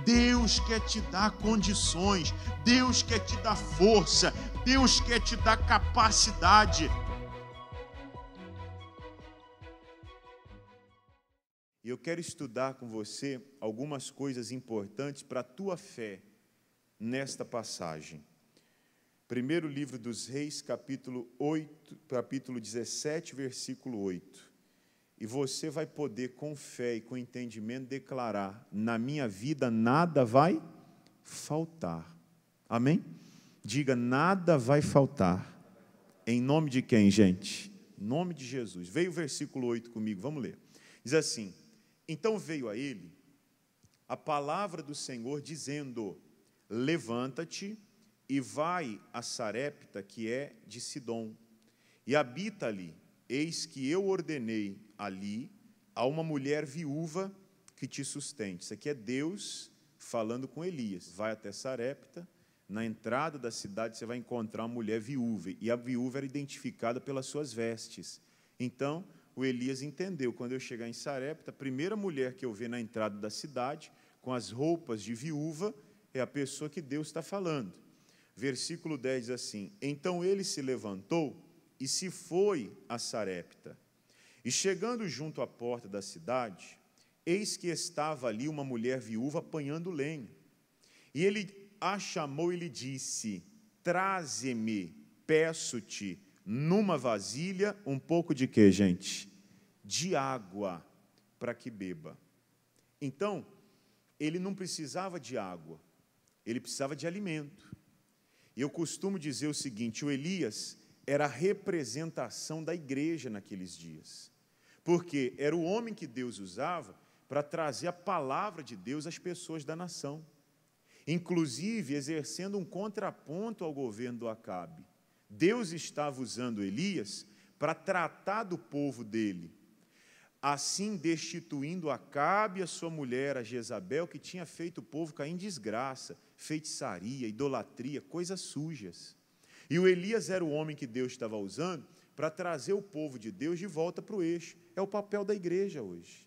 Deus quer te dar condições, Deus quer te dar força, Deus quer te dar capacidade. E eu quero estudar com você algumas coisas importantes para a tua fé nesta passagem. Primeiro livro dos Reis, capítulo 17, versículo 8. E você vai poder, com fé e com entendimento, declarar: na minha vida nada vai faltar. Amém? Diga: nada vai faltar. Em nome de quem, gente? Em nome de Jesus. Veio o versículo 8 comigo, vamos ler. Diz assim: então veio a ele a palavra do Senhor, dizendo: levanta-te e vai a Sarepta, que é de Sidom, e habita ali. Eis que eu ordenei ali a uma mulher viúva que te sustente. Isso aqui é Deus falando com Elias. Vai até Sarepta, na entrada da cidade você vai encontrar uma mulher viúva, e a viúva era identificada pelas suas vestes. Então, o Elias entendeu: quando eu chegar em Sarepta, a primeira mulher que eu ver na entrada da cidade, com as roupas de viúva, é a pessoa que Deus está falando. Versículo 10 diz assim: então ele se levantou e se foi a Sarepta. E chegando junto à porta da cidade, eis que estava ali uma mulher viúva apanhando lenha. E ele a chamou e lhe disse: traze-me, peço-te, numa vasilha, um pouco de quê, gente? De água, para que beba. Então, ele não precisava de água, ele precisava de alimento. E eu costumo dizer o seguinte: o Elias era a representação da igreja naqueles dias, porque era o homem que Deus usava para trazer a palavra de Deus às pessoas da nação, inclusive exercendo um contraponto ao governo do Acabe. Deus estava usando Elias para tratar do povo dele, assim destituindo Acabe e a sua mulher, a Jezabel, que tinha feito o povo cair em desgraça, feitiçaria, idolatria, coisas sujas. E o Elias era o homem que Deus estava usando para trazer o povo de Deus de volta para o eixo. É o papel da igreja hoje.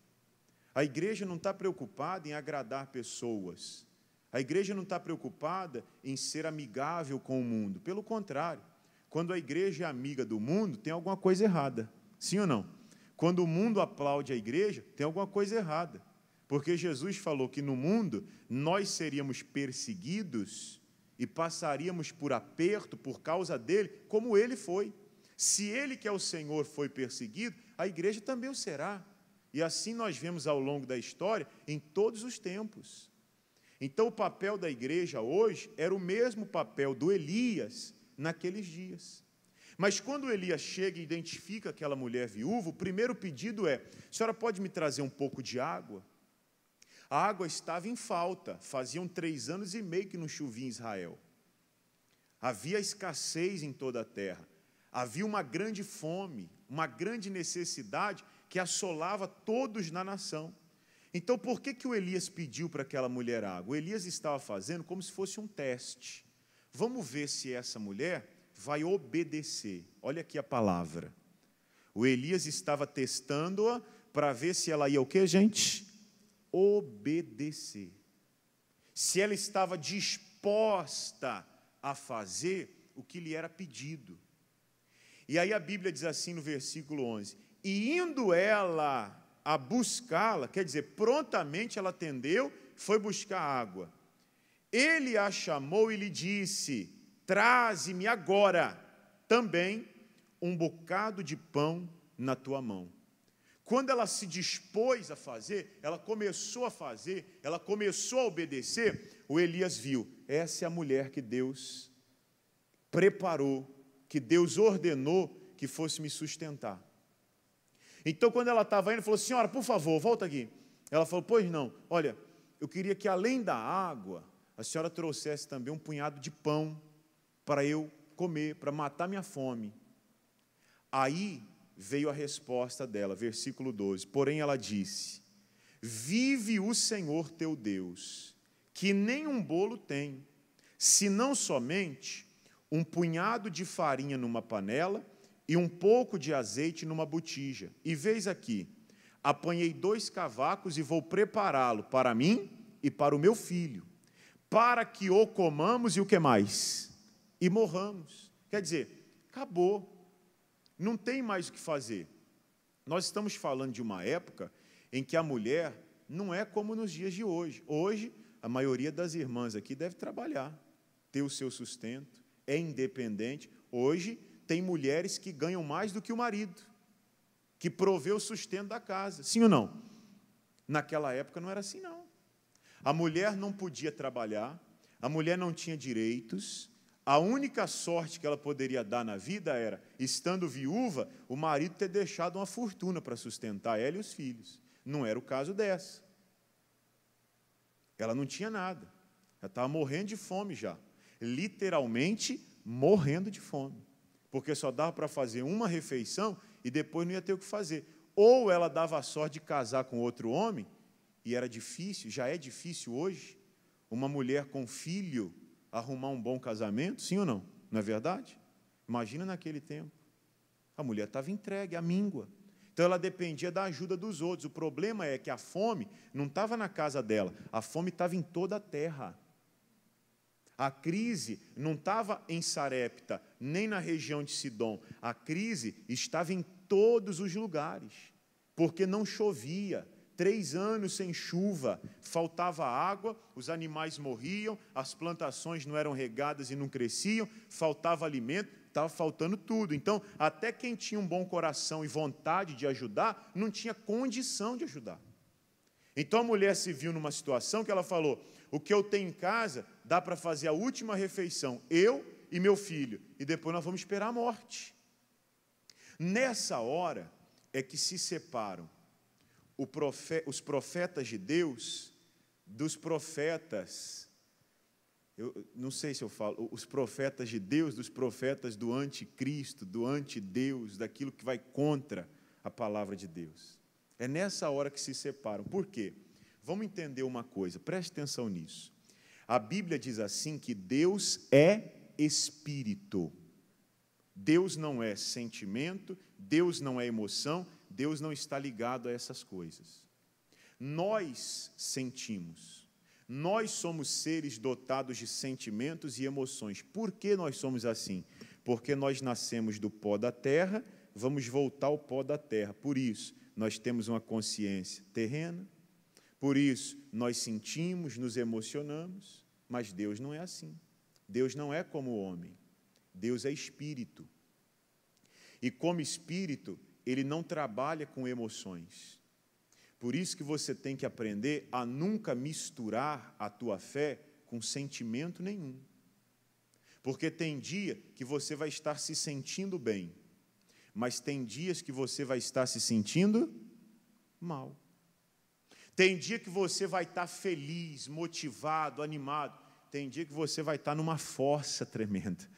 A igreja não está preocupada em agradar pessoas. A igreja não está preocupada em ser amigável com o mundo. Pelo contrário, quando a igreja é amiga do mundo, tem alguma coisa errada. Sim ou não? Quando o mundo aplaude a igreja, tem alguma coisa errada. Porque Jesus falou que no mundo nós seríamos perseguidos e passaríamos por aperto por causa dele, como ele foi. Se ele, que é o Senhor, foi perseguido, a igreja também o será. E assim nós vemos ao longo da história, em todos os tempos. Então, o papel da igreja hoje era o mesmo papel do Elias naqueles dias. Mas quando Elias chega e identifica aquela mulher viúva, o primeiro pedido é: a senhora pode me trazer um pouco de água? A água estava em falta, faziam 3 anos e meio que não chovia em Israel. Havia escassez em toda a terra, havia uma grande fome, uma grande necessidade que assolava todos na nação. Então, por que o Elias pediu para aquela mulher água? O Elias estava fazendo como se fosse um teste. Vamos ver se essa mulher vai obedecer. Olha aqui a palavra. O Elias estava testando-a para ver se ela ia o quê, gente? Obedecer. Se ela estava disposta a fazer o que lhe era pedido. E aí a Bíblia diz assim no versículo 11: e indo ela a buscá-la, quer dizer, prontamente ela atendeu, foi buscar água. Ele a chamou e lhe disse: traze-me agora também um bocado de pão na tua mão. Quando ela se dispôs a fazer, ela começou a fazer, ela começou a obedecer, o Elias viu: essa é a mulher que Deus preparou, que Deus ordenou que fosse me sustentar. Então, quando ela estava indo, falou: senhora, por favor, volta aqui. Ela falou: pois não, olha, eu queria que além da água, a senhora trouxesse também um punhado de pão para eu comer, para matar minha fome. Aí veio a resposta dela, versículo 12. Porém ela disse: vive o Senhor teu Deus, que nem um bolo tem, senão somente um punhado de farinha numa panela e um pouco de azeite numa botija. E veis aqui, apanhei 2 cavacos e vou prepará-lo para mim e para o meu filho, para que o comamos e o que mais? E morramos. Quer dizer, acabou. Não tem mais o que fazer. Nós estamos falando de uma época em que a mulher não é como nos dias de hoje. Hoje, a maioria das irmãs aqui deve trabalhar, ter o seu sustento, é independente. Hoje, tem mulheres que ganham mais do que o marido, que provê o sustento da casa. Sim ou não? Naquela época não era assim, não. A mulher não podia trabalhar, a mulher não tinha direitos. A única sorte que ela poderia dar na vida era, estando viúva, o marido ter deixado uma fortuna para sustentar ela e os filhos. Não era o caso dessa. Ela não tinha nada. Ela estava morrendo de fome já. Literalmente morrendo de fome. Porque só dava para fazer uma refeição e depois não ia ter o que fazer. Ou ela dava a sorte de casar com outro homem, e era difícil, já é difícil hoje, uma mulher com filho arrumar um bom casamento, sim ou não? Não é verdade? Imagina naquele tempo. A mulher estava entregue, à míngua. Então ela dependia da ajuda dos outros. O problema é que a fome não estava na casa dela, a fome estava em toda a terra. A crise não estava em Sarepta, nem na região de Sidom. A crise estava em todos os lugares, porque não chovia. 3 anos sem chuva, faltava água, os animais morriam, as plantações não eram regadas e não cresciam, faltava alimento, estava faltando tudo. Então, até quem tinha um bom coração e vontade de ajudar, não tinha condição de ajudar. Então, a mulher se viu numa situação que ela falou, o que eu tenho em casa, dá para fazer a última refeição, eu e meu filho, e depois nós vamos esperar a morte. Nessa hora é que se separam os profetas de Deus dos profetas, eu não sei se eu falo, os profetas de Deus dos profetas do anticristo, do antideus, daquilo que vai contra a palavra de Deus. É nessa hora que se separam. Por quê? Vamos entender uma coisa, preste atenção nisso. A Bíblia diz assim que Deus é espírito. Deus não é sentimento, Deus não é emoção, Deus não está ligado a essas coisas. Nós sentimos, nós somos seres dotados de sentimentos e emoções. Por que nós somos assim? Porque nós nascemos do pó da terra, vamos voltar ao pó da terra. Por isso, nós temos uma consciência terrena, por isso, nós sentimos, nos emocionamos, mas Deus não é assim. Deus não é como o homem. Deus é espírito. E como espírito, ele não trabalha com emoções. Por isso que você tem que aprender a nunca misturar a tua fé com sentimento nenhum. Porque tem dia que você vai estar se sentindo bem, mas tem dias que você vai estar se sentindo mal. Tem dia que você vai estar feliz, motivado, animado. Tem dia que você vai estar numa força tremenda,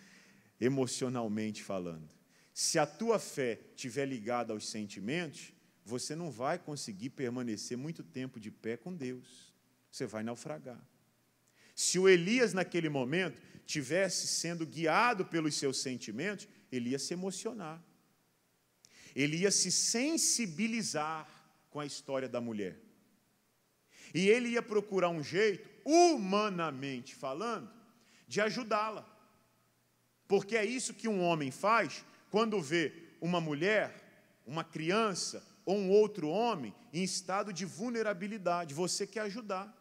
emocionalmente falando. Se a tua fé estiver ligada aos sentimentos, você não vai conseguir permanecer muito tempo de pé com Deus. Você vai naufragar. Se o Elias, naquele momento, tivesse sendo guiado pelos seus sentimentos, ele ia se emocionar. Ele ia se sensibilizar com a história da mulher. E ele ia procurar um jeito, humanamente falando, de ajudá-la. Porque é isso que um homem faz quando vê uma mulher, uma criança ou um outro homem em estado de vulnerabilidade. Você quer ajudar.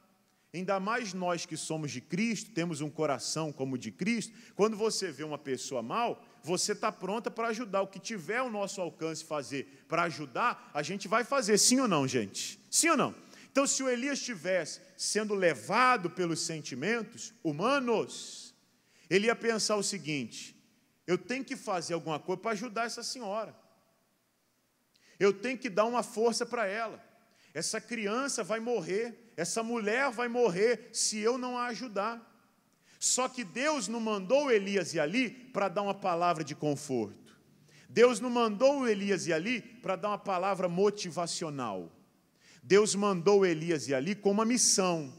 Ainda mais nós que somos de Cristo, temos um coração como o de Cristo, quando você vê uma pessoa mal, você está pronta para ajudar. O que tiver ao nosso alcance fazer para ajudar, a gente vai fazer. Sim ou não, gente? Sim ou não? Então, se o Elias estivesse sendo levado pelos sentimentos humanos, ele ia pensar o seguinte: eu tenho que fazer alguma coisa para ajudar essa senhora. Eu tenho que dar uma força para ela. Essa criança vai morrer, essa mulher vai morrer se eu não a ajudar. Só que Deus não mandou Elias ir ali para dar uma palavra de conforto. Deus não mandou Elias ir ali para dar uma palavra motivacional. Deus mandou Elias ir ali com uma missão,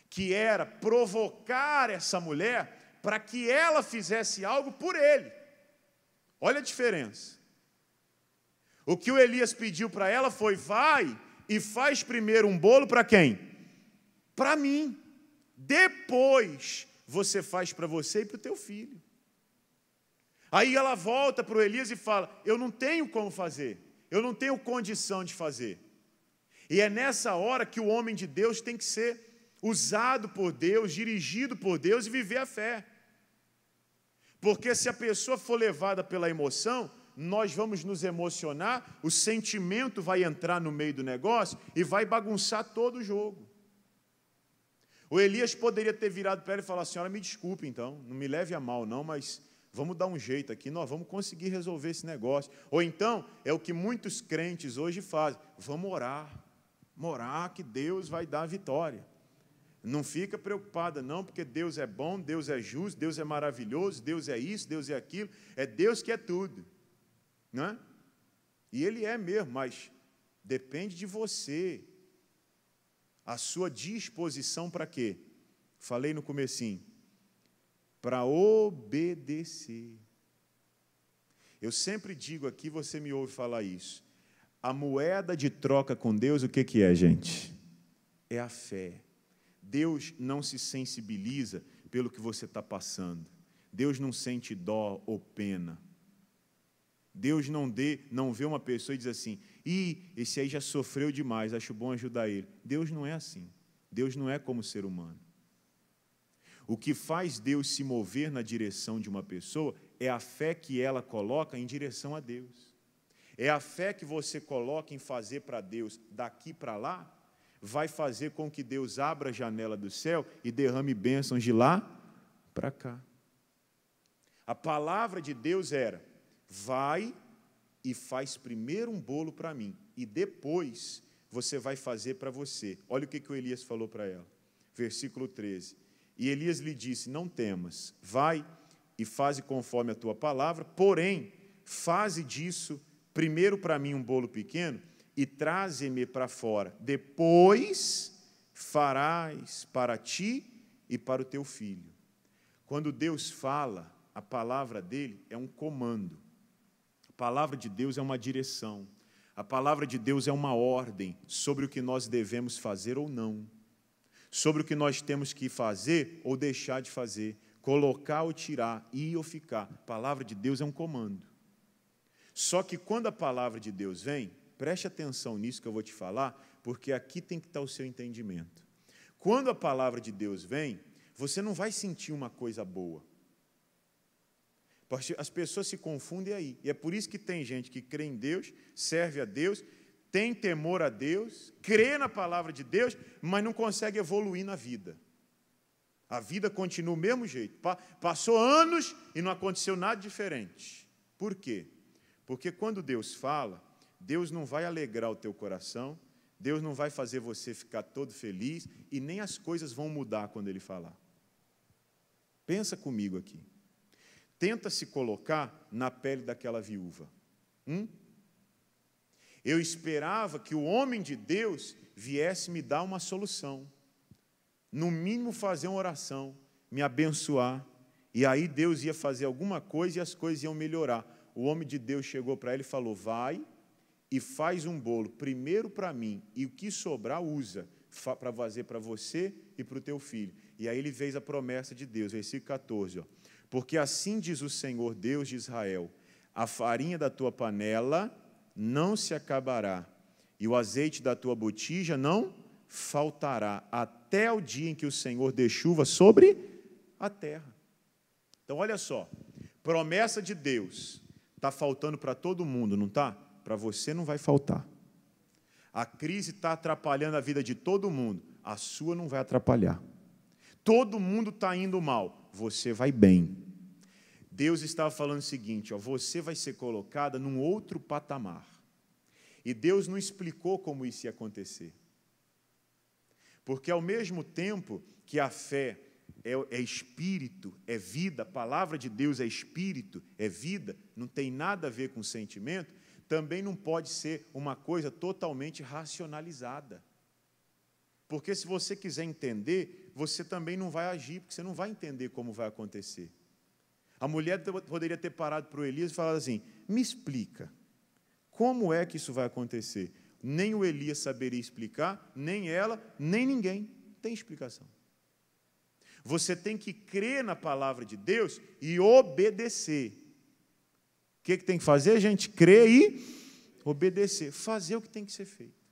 que era provocar essa mulher para que ela fizesse algo por ele. Olha a diferença. O que o Elias pediu para ela foi: vai e faz primeiro um bolo para quem? para mim. Depois você faz para você e para o teu filho. Aí ela volta para o Elias e fala: eu não tenho como fazer, eu não tenho condição de fazer. E é nessa hora que o homem de Deus tem que ser usado por Deus, dirigido por Deus e viver a fé. Porque se a pessoa for levada pela emoção, nós vamos nos emocionar, o sentimento vai entrar no meio do negócio e vai bagunçar todo o jogo. O Elias poderia ter virado para ela e falar: senhora, me desculpe então, não me leve a mal não, mas vamos dar um jeito aqui, nós vamos conseguir resolver esse negócio. Ou então, é o que muitos crentes hoje fazem: vamos orar que Deus vai dar a vitória. Não fica preocupada não, porque Deus é bom, Deus é justo, Deus é maravilhoso, Deus é isso, Deus é aquilo, é Deus que é tudo. Não é? E Ele é mesmo, mas depende de você. A sua disposição para quê? Falei no comecinho. Para obedecer. Eu sempre digo aqui, você me ouve falar isso. A moeda de troca com Deus, o que é, gente? É a fé. Deus não se sensibiliza pelo que você está passando. Deus não sente dó ou pena. Deus não vê uma pessoa e diz assim: esse aí já sofreu demais, acho bom ajudar ele. Deus não é assim. Deus não é como ser humano. O que faz Deus se mover na direção de uma pessoa é a fé que ela coloca em direção a Deus. É a fé que você coloca em fazer para Deus daqui para lá, vai fazer com que Deus abra a janela do céu e derrame bênçãos de lá para cá. A palavra de Deus era: vai e faz primeiro um bolo para mim, e depois você vai fazer para você. Olha o que o Elias falou para ela. Versículo 13. E Elias lhe disse: não temas, vai e faze conforme a tua palavra, porém, faze disso primeiro para mim um bolo pequeno e traze-me para fora. Depois farás para ti e para o teu filho. Quando Deus fala, a palavra dele é um comando. A palavra de Deus é uma direção. A palavra de Deus é uma ordem sobre o que nós devemos fazer ou não. Sobre o que nós temos que fazer ou deixar de fazer. Colocar ou tirar, ir ou ficar. A palavra de Deus é um comando. Só que quando a palavra de Deus vem, preste atenção nisso que eu vou te falar, porque aqui tem que estar o seu entendimento. Quando a palavra de Deus vem, você não vai sentir uma coisa boa. As pessoas se confundem aí. E é por isso que tem gente que crê em Deus, serve a Deus, tem temor a Deus, crê na palavra de Deus, mas não consegue evoluir na vida. A vida continua do mesmo jeito. Passou anos e não aconteceu nada diferente. Por quê? Porque quando Deus fala, Deus não vai alegrar o teu coração, Deus não vai fazer você ficar todo feliz e nem as coisas vão mudar quando Ele falar. Pensa comigo aqui. Tenta se colocar na pele daquela viúva. Eu esperava que o homem de Deus viesse me dar uma solução. No mínimo fazer uma oração, me abençoar. E aí Deus ia fazer alguma coisa e as coisas iam melhorar. O homem de Deus chegou para ele e falou: vai e faz um bolo primeiro para mim e o que sobrar usa para fazer para você e para o teu filho. E aí ele fez a promessa de Deus, versículo 14, ó. Porque assim diz o Senhor Deus de Israel: a farinha da tua panela não se acabará, e o azeite da tua botija não faltará, até o dia em que o Senhor dê chuva sobre a terra. Então, olha só, promessa de Deus, está faltando para todo mundo, não está? Para você não vai faltar. A crise está atrapalhando a vida de todo mundo, a sua não vai atrapalhar. Todo mundo está indo mal, você vai bem. Deus estava falando o seguinte, ó, você vai ser colocada num outro patamar. E Deus não explicou como isso ia acontecer. Porque ao mesmo tempo que a fé é espírito, é vida, a palavra de Deus é espírito, é vida, não tem nada a ver com sentimento, também não pode ser uma coisa totalmente racionalizada. Porque se você quiser entender, você também não vai agir, porque você não vai entender como vai acontecer. A mulher poderia ter parado para o Elias e falado assim, me explica, como é que isso vai acontecer? Nem o Elias saberia explicar, nem ela, nem ninguém. tem explicação. Você tem que crer na palavra de Deus e obedecer. O que tem que fazer, gente? Crer e obedecer. Fazer o que tem que ser feito.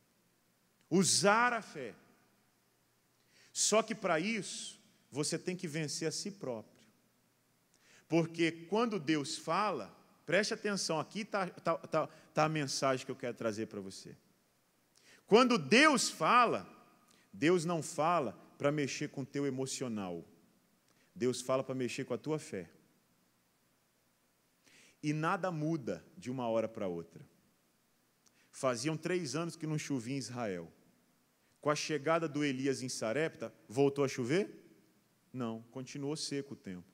Usar a fé. Só que para isso, você tem que vencer a si próprio. Porque quando Deus fala, preste atenção, aqui está a mensagem que eu quero trazer para você. Quando Deus fala, Deus não fala para mexer com o teu emocional. Deus fala para mexer com a tua fé. E nada muda de uma hora para outra. Faziam 3 anos que não chovia em Israel. Com a chegada do Elias em Sarepta, voltou a chover? Não, continuou seco o tempo.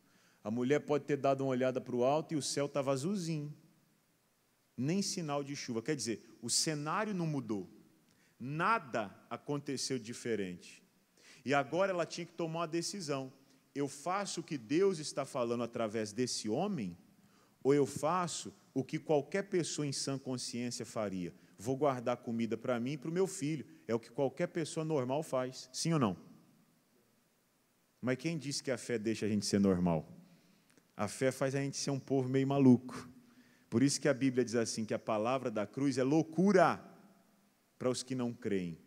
A mulher pode ter dado uma olhada para o alto e o céu estava azulzinho. Nem sinal de chuva. Quer dizer, o cenário não mudou. Nada aconteceu diferente. E agora ela tinha que tomar uma decisão. Eu faço o que Deus está falando através desse homem, ou eu faço o que qualquer pessoa em sã consciência faria? Vou guardar comida para mim e para o meu filho. É o que qualquer pessoa normal faz. Sim ou não? Mas quem disse que a fé deixa a gente ser normal? A fé faz a gente ser um povo meio maluco. Por isso que a Bíblia diz assim, que a palavra da cruz é loucura para os que não creem.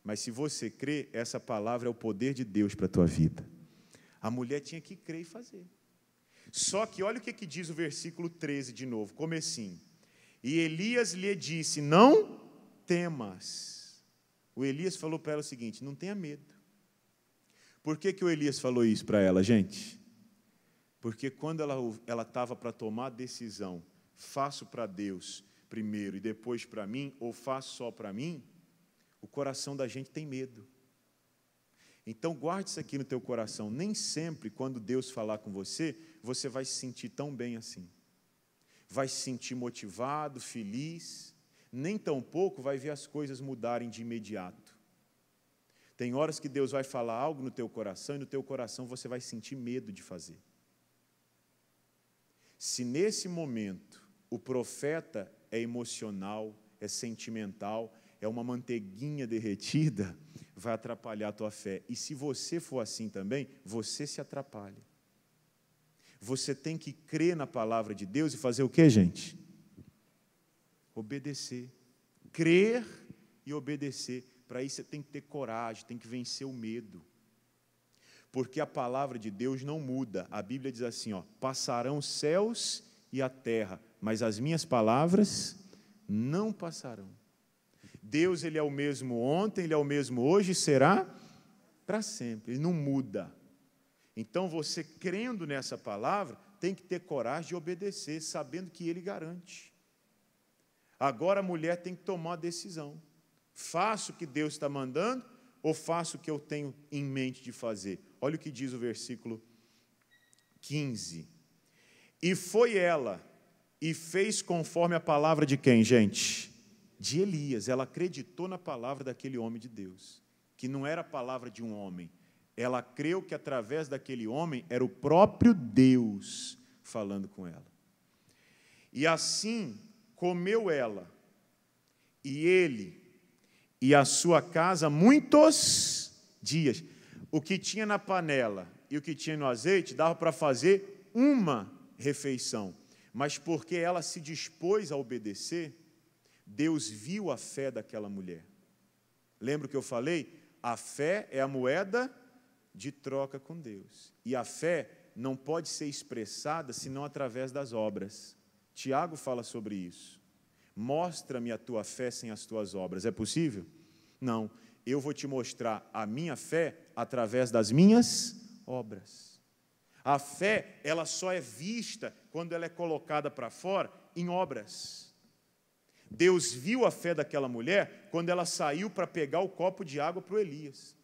Mas se você crê, essa palavra é o poder de Deus para a tua vida. A mulher tinha que crer e fazer. Só que olha o que diz o versículo 13 de novo, comecinho. E Elias lhe disse, não temas. O Elias falou para ela o seguinte, não tenha medo. Por que o Elias falou isso para ela, gente? Porque quando ela estava para tomar a decisão, faço para Deus primeiro e depois para mim, ou faço só para mim, o coração da gente tem medo. Então guarde isso aqui no teu coração. Nem sempre, quando Deus falar com você, você vai se sentir tão bem assim. Vai se sentir motivado, feliz. Nem tampouco vai ver as coisas mudarem de imediato. Tem horas que Deus vai falar algo no teu coração e no teu coração você vai sentir medo de fazer. Se nesse momento o profeta é emocional, é sentimental, é uma manteiguinha derretida, vai atrapalhar a tua fé. E se você for assim também, você se atrapalha. Você tem que crer na palavra de Deus e fazer o quê, gente? Obedecer. Crer e obedecer. Para isso você tem que ter coragem, tem que vencer o medo. Porque a palavra de Deus não muda. A Bíblia diz assim, ó, passarão os céus e a terra, mas as minhas palavras não passarão. Deus, Ele é o mesmo ontem, Ele é o mesmo hoje e será para sempre. Ele não muda. Então, você crendo nessa palavra, tem que ter coragem de obedecer, sabendo que Ele garante. Agora a mulher tem que tomar a decisão. Faço o que Deus está mandando ou faço o que eu tenho em mente de fazer? Olha o que diz o versículo 15. E foi ela e fez conforme a palavra de quem, gente? De Elias. Ela acreditou na palavra daquele homem de Deus, que não era a palavra de um homem. Ela creu que através daquele homem era o próprio Deus falando com ela. E assim comeu ela, e ele, e a sua casa muitos dias. O que tinha na panela e o que tinha no azeite dava para fazer uma refeição. Mas porque ela se dispôs a obedecer, Deus viu a fé daquela mulher. Lembra o que eu falei? A fé é a moeda de troca com Deus. E a fé não pode ser expressada senão através das obras. Tiago fala sobre isso. Mostra-me a tua fé sem as tuas obras. É possível? Não. Eu vou te mostrar a minha fé através das minhas obras. A fé, ela só é vista quando ela é colocada para fora em obras. Deus viu a fé daquela mulher quando ela saiu para pegar o copo de água para o Elias.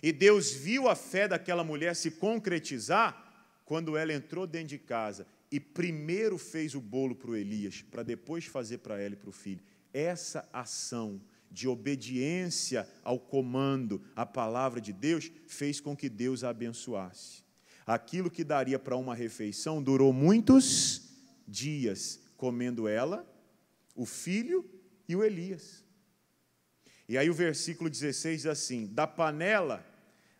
E Deus viu a fé daquela mulher se concretizar quando ela entrou dentro de casa e primeiro fez o bolo para o Elias, para depois fazer para ela e para o filho. Essa ação de obediência ao comando, à palavra de Deus, fez com que Deus a abençoasse. Aquilo que daria para uma refeição durou muitos dias, comendo ela, o filho e o Elias. E aí o versículo 16 diz assim: da panela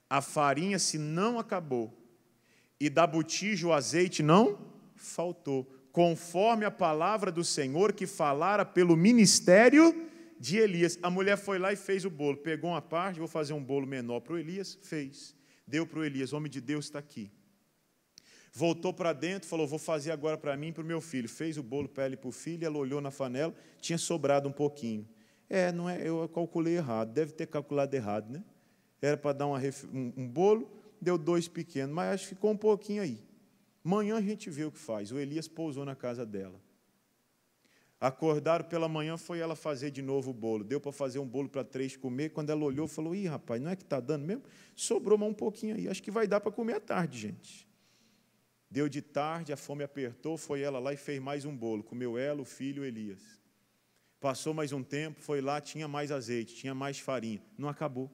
a farinha se não acabou, e da botija o azeite não faltou, conforme a palavra do Senhor que falara pelo ministério de Elias. A mulher foi lá e fez o bolo, pegou uma parte, vou fazer um bolo menor para o Elias, fez, deu para o Elias, o homem de Deus está aqui. Voltou para dentro, falou, vou fazer agora para mim e para o meu filho. Fez o bolo para ela e para o filho, ela olhou na panela, tinha sobrado um pouquinho. Não é, eu calculei errado, deve ter calculado errado, né? Era para dar um bolo, deu 2 pequenos, mas acho que ficou um pouquinho aí. Amanhã a gente vê o que faz. O Elias pousou na casa dela. Acordaram pela manhã, foi ela fazer de novo o bolo. Deu para fazer um bolo para 3 comer. Quando ela olhou, falou, ih, rapaz, não é que está dando mesmo? Sobrou mais um pouquinho aí, acho que vai dar para comer à tarde, gente. Deu de tarde, a fome apertou, foi ela lá e fez mais um bolo. Comeu ela, o filho, o Elias. Passou mais um tempo, foi lá, tinha mais azeite, tinha mais farinha. Não acabou.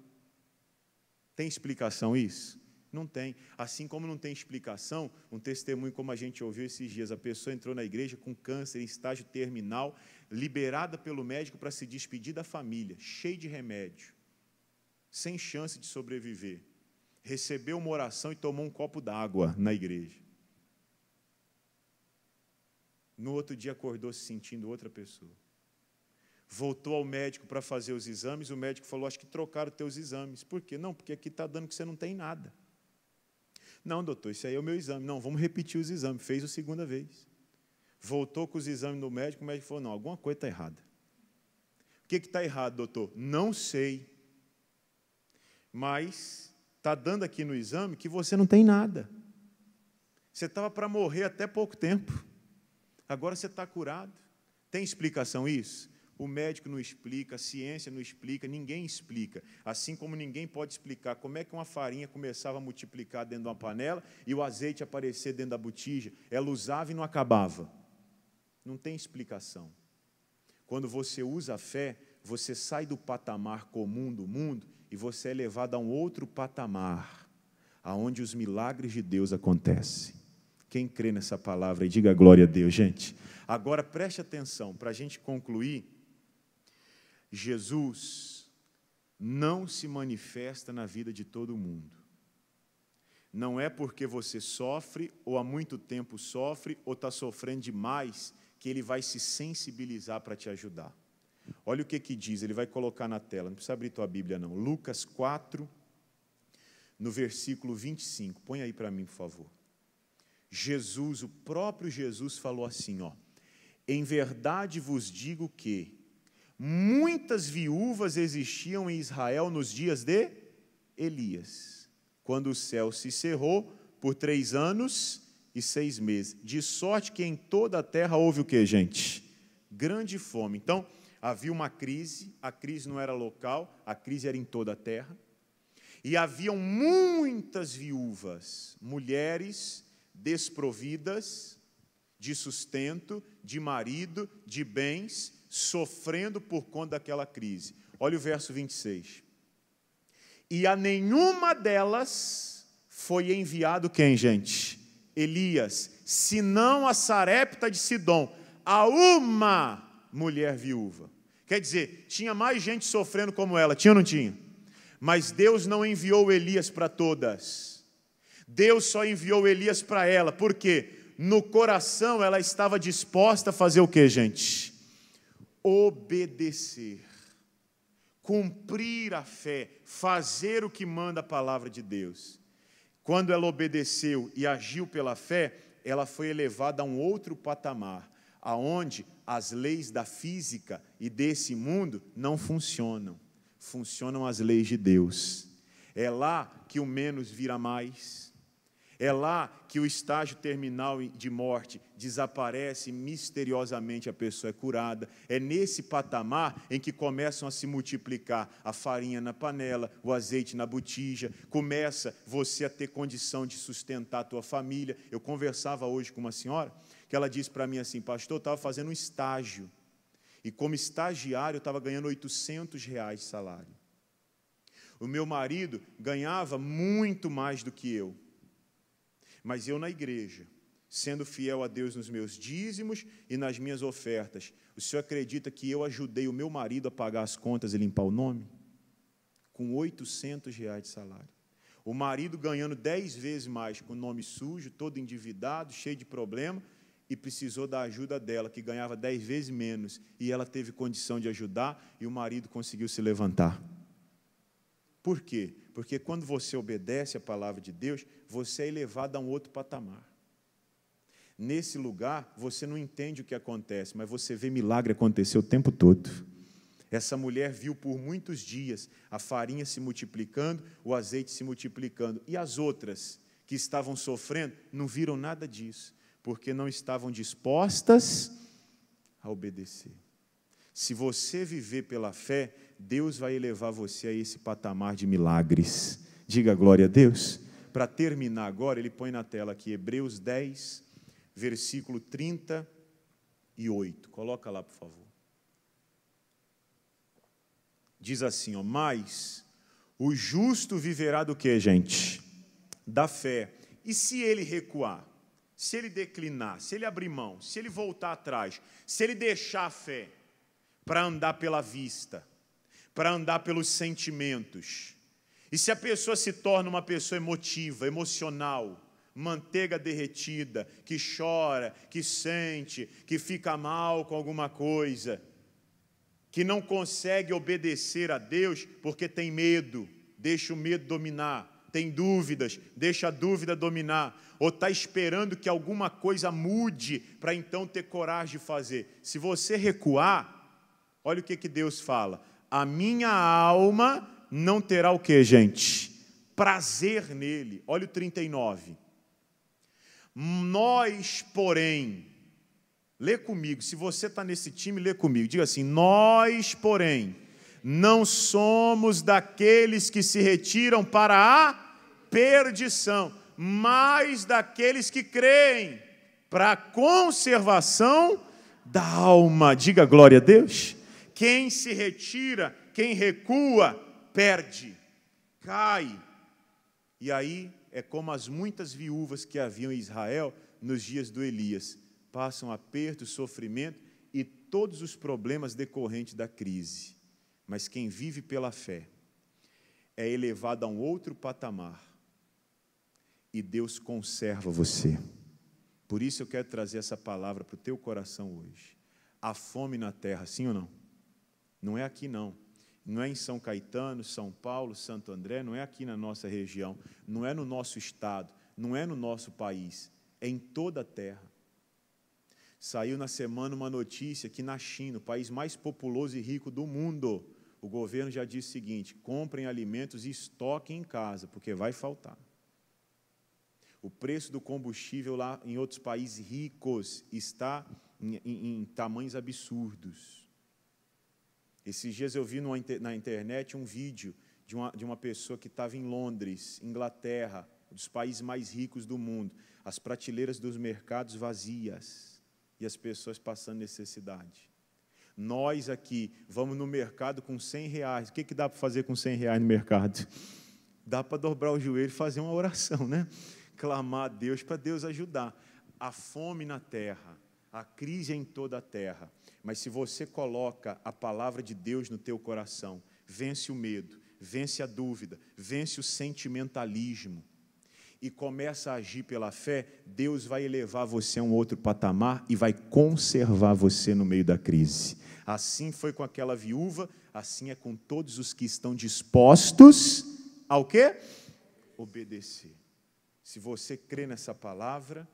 Tem explicação isso? Não tem. Assim como não tem explicação, um testemunho como a gente ouviu esses dias, a pessoa entrou na igreja com câncer em estágio terminal, liberada pelo médico para se despedir da família, cheio de remédio, sem chance de sobreviver. Recebeu uma oração e tomou um copo d'água na igreja. No outro dia acordou se sentindo outra pessoa. Voltou ao médico para fazer os exames, o médico falou, acho que trocaram os teus exames. Por quê? Não, porque aqui está dando que você não tem nada. Não, doutor, isso aí é o meu exame. Não, vamos repetir os exames. Fez a segunda vez. Voltou com os exames no médico, o médico falou, não, alguma coisa está errada. O que está errado, doutor? Não sei. Mas está dando aqui no exame que você não tem nada. Você estava para morrer até pouco tempo. Agora você está curado. Tem explicação isso? O médico não explica, a ciência não explica, ninguém explica. Assim como ninguém pode explicar como é que uma farinha começava a multiplicar dentro de uma panela e o azeite aparecer dentro da botija. Ela usava e não acabava. Não tem explicação. Quando você usa a fé, você sai do patamar comum do mundo e você é levado a um outro patamar, aonde os milagres de Deus acontecem. Quem crê nessa palavra e diga glória a Deus, gente. Agora preste atenção, para a gente concluir. Jesus não se manifesta na vida de todo mundo. Não é porque você sofre, ou há muito tempo sofre, ou está sofrendo demais, que Ele vai se sensibilizar para te ajudar. Olha o que diz, ele vai colocar na tela, não precisa abrir tua Bíblia não. Lucas 4, no versículo 25, põe aí para mim, por favor. Jesus, o próprio Jesus falou assim, ó, em verdade vos digo que muitas viúvas existiam em Israel nos dias de Elias, quando o céu se cerrou por 3 anos e 6 meses, de sorte que em toda a terra houve o que, gente? Grande fome. Então, havia uma crise, a crise não era local, a crise era em toda a terra, e haviam muitas viúvas, mulheres desprovidas de sustento, de marido, de bens, sofrendo por conta daquela crise. Olha o verso 26. E a nenhuma delas foi enviado quem, gente? Elias, senão a Sarepta de Sidom, a uma mulher viúva. Quer dizer, tinha mais gente sofrendo como ela, tinha ou não tinha? Mas Deus não enviou Elias para todas. Deus só enviou Elias para ela, por quê? No coração ela estava disposta a fazer o quê, gente? Obedecer, cumprir a fé, fazer o que manda a palavra de Deus. Quando ela obedeceu e agiu pela fé, ela foi elevada a um outro patamar, aonde as leis da física e desse mundo não funcionam. Funcionam as leis de Deus. É lá que o menos vira mais. É lá que o estágio terminal de morte desaparece, misteriosamente a pessoa é curada. É nesse patamar em que começam a se multiplicar a farinha na panela, o azeite na botija, começa você a ter condição de sustentar a tua família. Eu conversava hoje com uma senhora, que ela disse para mim assim, pastor, eu estava fazendo um estágio, e como estagiário eu estava ganhando R$800 de salário. O meu marido ganhava muito mais do que eu. Mas eu na igreja, sendo fiel a Deus nos meus dízimos e nas minhas ofertas, o senhor acredita que eu ajudei o meu marido a pagar as contas e limpar o nome? Com R$800 de salário. O marido ganhando 10 vezes mais, com o nome sujo, todo endividado, cheio de problema, e precisou da ajuda dela, que ganhava 10 vezes menos, e ela teve condição de ajudar, e o marido conseguiu se levantar. Por quê? Porque quando você obedece a palavra de Deus, você é elevado a um outro patamar. Nesse lugar, você não entende o que acontece, mas você vê milagre acontecer o tempo todo. Essa mulher viu por muitos dias a farinha se multiplicando, o azeite se multiplicando. E as outras que estavam sofrendo não viram nada disso, porque não estavam dispostas a obedecer. Se você viver pela fé, Deus vai elevar você a esse patamar de milagres. Diga glória a Deus. Para terminar agora, ele põe na tela aqui Hebreus 10, versículo 38. Coloca lá, por favor. Diz assim, ó, mas o justo viverá do quê, gente? Da fé. E se ele recuar? Se ele declinar? Se ele abrir mão? Se ele voltar atrás? Se ele deixar a fé para andar pela vista, para andar pelos sentimentos? E se a pessoa se torna uma pessoa emotiva, emocional, manteiga derretida, que chora, que sente, que fica mal com alguma coisa, que não consegue obedecer a Deus porque tem medo, deixa o medo dominar, tem dúvidas, deixa a dúvida dominar, ou está esperando que alguma coisa mude para então ter coragem de fazer. Se você recuar, olha o que Deus fala, a minha alma não terá o que, gente? Prazer nele. Olha o 39. Nós, porém, lê comigo, se você está nesse time, lê comigo, diga assim, nós, porém, não somos daqueles que se retiram para a perdição, mas daqueles que creem para a conservação da alma. Diga glória a Deus. Quem se retira, quem recua, perde, cai. E aí é como as muitas viúvas que haviam em Israel nos dias do Elias. Passam aperto, sofrimento e todos os problemas decorrentes da crise. Mas quem vive pela fé é elevado a um outro patamar. E Deus conserva você. Por isso eu quero trazer essa palavra para o teu coração hoje. Há fome na terra, sim ou não? Não é aqui não. Não é em São Caetano, São Paulo, Santo André, não é aqui na nossa região, não é no nosso estado, não é no nosso país, é em toda a terra. Saiu na semana uma notícia que na China, o país mais populoso e rico do mundo, o governo já disse o seguinte, comprem alimentos e estoquem em casa, porque vai faltar. O preço do combustível lá em outros países ricos está em tamanhos absurdos. Esses dias eu vi na internet um vídeo de uma pessoa que estava em Londres, Inglaterra, um dos países mais ricos do mundo, as prateleiras dos mercados vazias e as pessoas passando necessidade. Nós aqui vamos no mercado com R$100. O que dá para fazer com R$100 no mercado? Dá para dobrar o joelho e fazer uma oração, né? Clamar a Deus para Deus ajudar. A fome na terra, a crise em toda a terra. Mas se você coloca a palavra de Deus no teu coração, vence o medo, vence a dúvida, vence o sentimentalismo e começa a agir pela fé, Deus vai elevar você a um outro patamar e vai conservar você no meio da crise. Assim foi com aquela viúva, assim é com todos os que estão dispostos ao quê? Obedecer. Se você crê nessa palavra,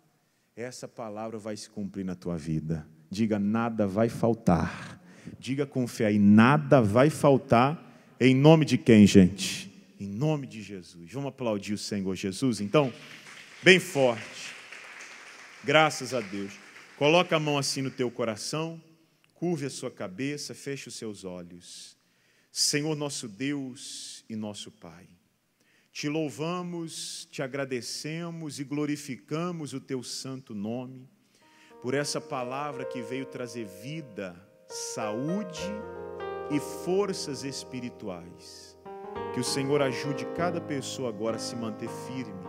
essa palavra vai se cumprir na tua vida. Diga, nada vai faltar. Diga com fé aí, nada vai faltar. Em nome de quem, gente? Em nome de Jesus. Vamos aplaudir o Senhor Jesus, então? Bem forte. Graças a Deus. Coloca a mão assim no teu coração, curve a sua cabeça, feche os seus olhos. Senhor nosso Deus e nosso Pai, te louvamos, te agradecemos e glorificamos o teu santo nome, por essa palavra que veio trazer vida, saúde e forças espirituais. Que o Senhor ajude cada pessoa agora a se manter firme,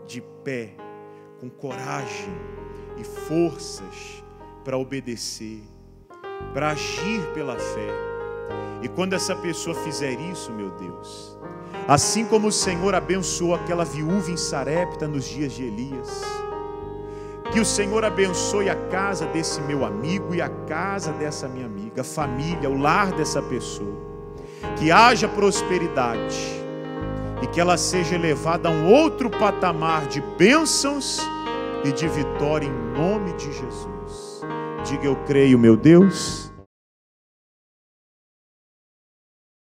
de pé, com coragem, e forças para obedecer, para agir pela fé. E quando essa pessoa fizer isso, meu Deus, assim como o Senhor abençoou aquela viúva em Sarepta nos dias de Elias, que o Senhor abençoe a casa desse meu amigo e a casa dessa minha amiga, a família, o lar dessa pessoa, que haja prosperidade e que ela seja elevada a um outro patamar de bênçãos e de vitória em nome de Jesus. Diga: eu creio, meu Deus,